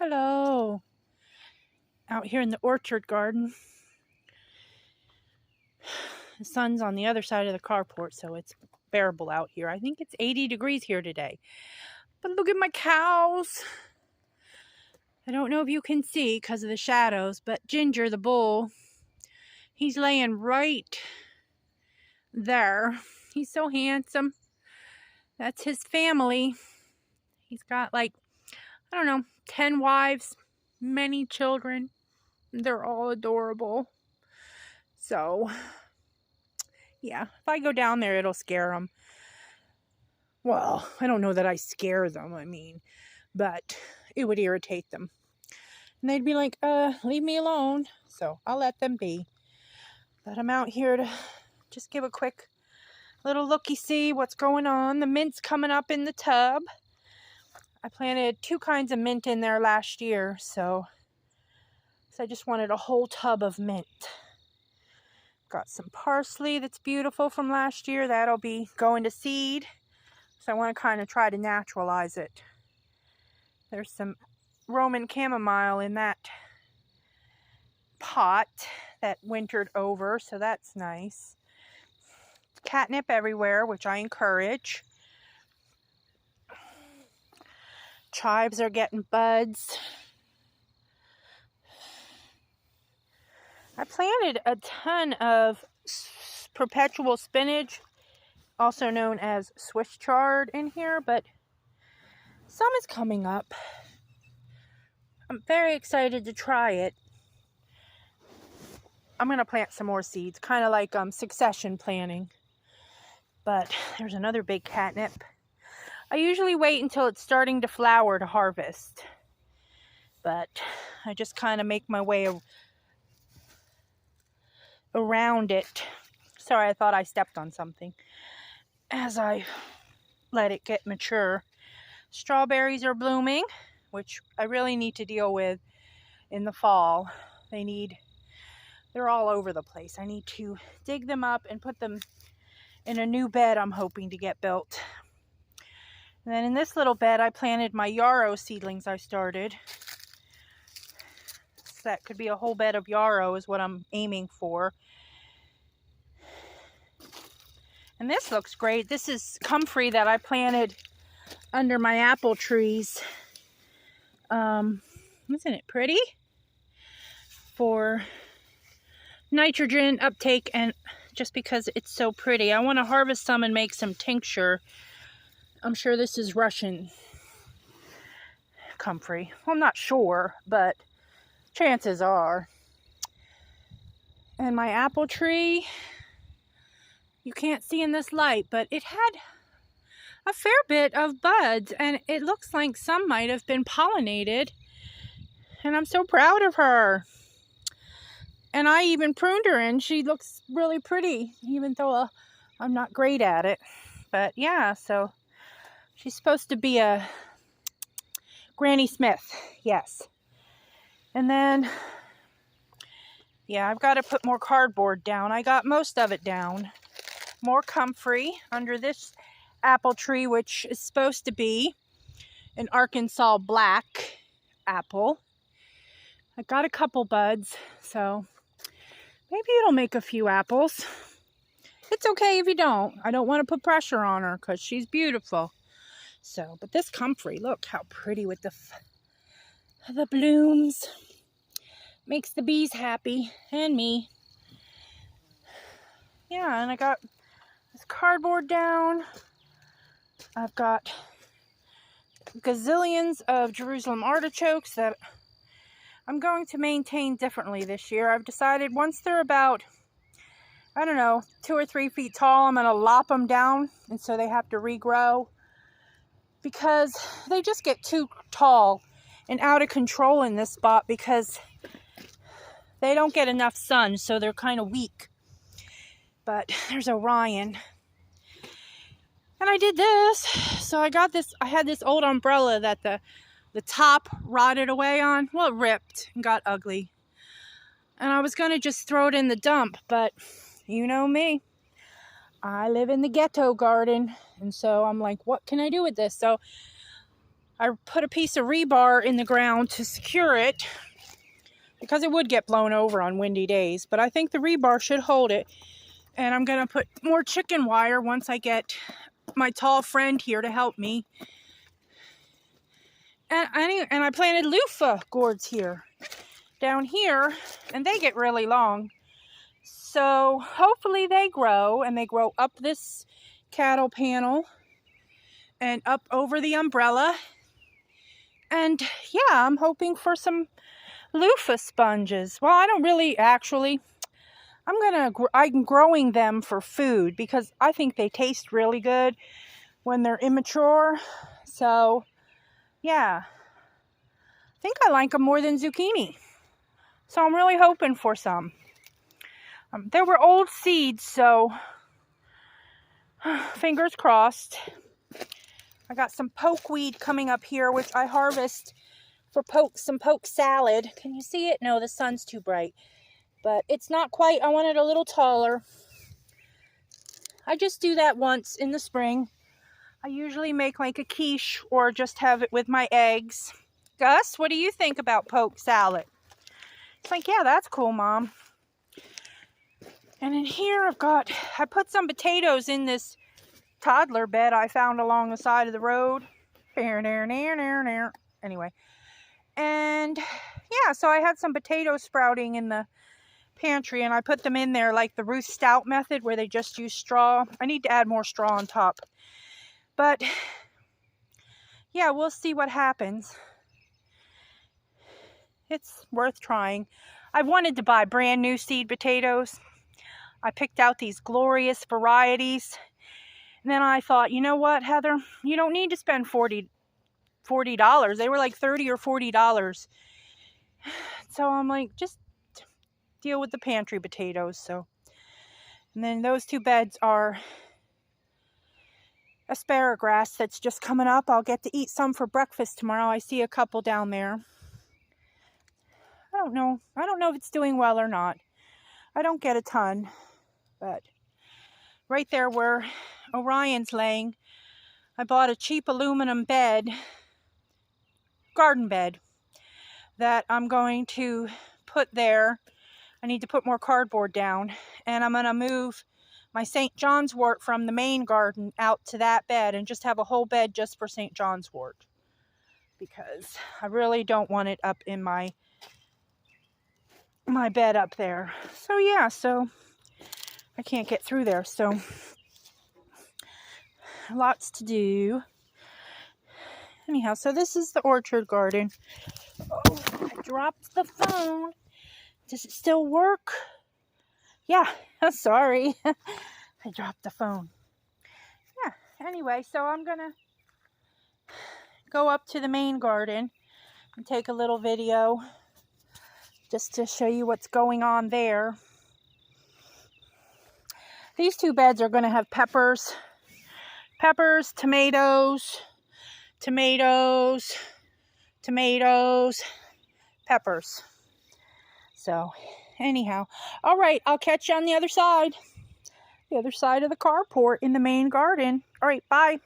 Hello. Out here in the orchard garden. The sun's on the other side of the carport, so it's bearable out here. I think it's 80 degrees here today. But look at my cows. I don't know if you can see because of the shadows, but Ginger, the bull, he's laying right there. He's so handsome. That's his family. He's got like, I don't know, 10 wives, many children. They're all adorable. So, yeah, if I go down there, it'll scare them. Well, I don't know that I scare them, but it would irritate them. And they'd be like, leave me alone. So I'll let them be. But I'm out here to just give a quick little looky-see what's going on. The mint's coming up in the tub. I planted 2 kinds of mint in there last year, so I just wanted a whole tub of mint. Got some parsley that's beautiful from last year. That'll be going to seed. So I want to kind of try to naturalize it. There's some Roman chamomile in that pot that wintered over, so that's nice. Catnip everywhere, which I encourage. Chives are getting buds. I planted a ton of perpetual spinach, also known as Swiss chard, in here, but some is coming up. I'm very excited to try it. I'm going to plant some more seeds, kind of like succession planting. But there's another big catnip. I usually wait until it's starting to flower to harvest. But I just kind of make my way around it. Sorry, I thought I stepped on something. As I let it get mature. Strawberries are blooming, which I really need to deal with in the fall. They're all over the place. I need to dig them up and put them in a new bed I'm hoping to get built. And then in this little bed, I planted my yarrow seedlings I started. So that could be a whole bed of yarrow is what I'm aiming for. And this looks great. This is comfrey that I planted under my apple trees. Isn't it pretty? For nitrogen uptake, and just because it's so pretty. I want to harvest some and make some tincture. I'm sure this is Russian comfrey. Well, I'm not sure, but chances are. And my apple tree, you can't see in this light, but it had a fair bit of buds, and it looks like some might have been pollinated. And I'm so proud of her. And I even pruned her, and she looks really pretty, even though I'm not great at it. But yeah, so she's supposed to be a Granny Smith, yes. And then, yeah, I've got to put more cardboard down. I got most of it down. More comfrey under this apple tree, which is supposed to be an Arkansas black apple. I got a couple buds, so maybe it'll make a few apples. It's okay if you don't. I don't want to put pressure on her because she's beautiful. So, but this comfrey, look how pretty with the blooms. Makes the bees happy, and me. Yeah, and I got this cardboard down. I've got gazillions of Jerusalem artichokes that I'm going to maintain differently this year. I've decided once they're about, I don't know, 2 or 3 feet tall, I'm going to lop them down, and so they have to regrow. Because they just get too tall and out of control in this spot because they don't get enough sun, so they're kind of weak. But there's Orion. And I did this. So I had this old umbrella that the top rotted away on. Well, it ripped and got ugly. And I was going to just throw it in the dump, but you know me. I live in the ghetto garden, and so I'm like, what can I do with this? So I put a piece of rebar in the ground to secure it because it would get blown over on windy days, but I think the rebar should hold it. And I'm going to put more chicken wire once I get my tall friend here to help me. And I planted loofah gourds here, down here, and they get really long. So hopefully they grow, and they grow up this cattle panel and up over the umbrella. And yeah, I'm hoping for some loofah sponges. Well, I don't really actually. I'm growing them for food because I think they taste really good when they're immature. So yeah, I think I like them more than zucchini. So I'm really hoping for some. There were old seeds, so fingers crossed. I got some pokeweed coming up here, which I harvest for some poke salad. Can you see it? No, the sun's too bright. But it's not quite, I want it a little taller. I just do that once in the spring. I usually make like a quiche or just have it with my eggs. Gus, what do you think about poke salad? It's like, yeah, that's cool, Mom. And in here I put some potatoes in this toddler bed I found along the side of the road. Anyway. And yeah, so I had some potatoes sprouting in the pantry, and I put them in there like the Ruth Stout method where they just use straw. I need to add more straw on top. But yeah, we'll see what happens. It's worth trying. I wanted to buy brand new seed potatoes. I picked out these glorious varieties. And then I thought, you know what, Heather? You don't need to spend $40. They were like $30 or $40. So I'm like, just deal with the pantry potatoes. So, and then those two beds are asparagus that's just coming up. I'll get to eat some for breakfast tomorrow. I see a couple down there. I don't know if it's doing well or not. I don't get a ton, but right there where Orion's laying, I bought a cheap aluminum bed, garden bed, that I'm going to put there. I need to put more cardboard down, and I'm going to move my St. John's wort from the main garden out to that bed and just have a whole bed just for St. John's wort, because I really don't want it up in my bed up there. So yeah, so I can't get through there, so lots to do. Anyhow, so this is the orchard garden. Oh, I dropped the phone. Does it still work? Yeah, sorry. I dropped the phone. Yeah, anyway, so I'm gonna go up to the main garden and take a little video just to show you what's going on there. These two beds are going to have peppers, tomatoes, peppers. So, anyhow, all right, I'll catch you on the other side of the carport in the main garden. All right, bye.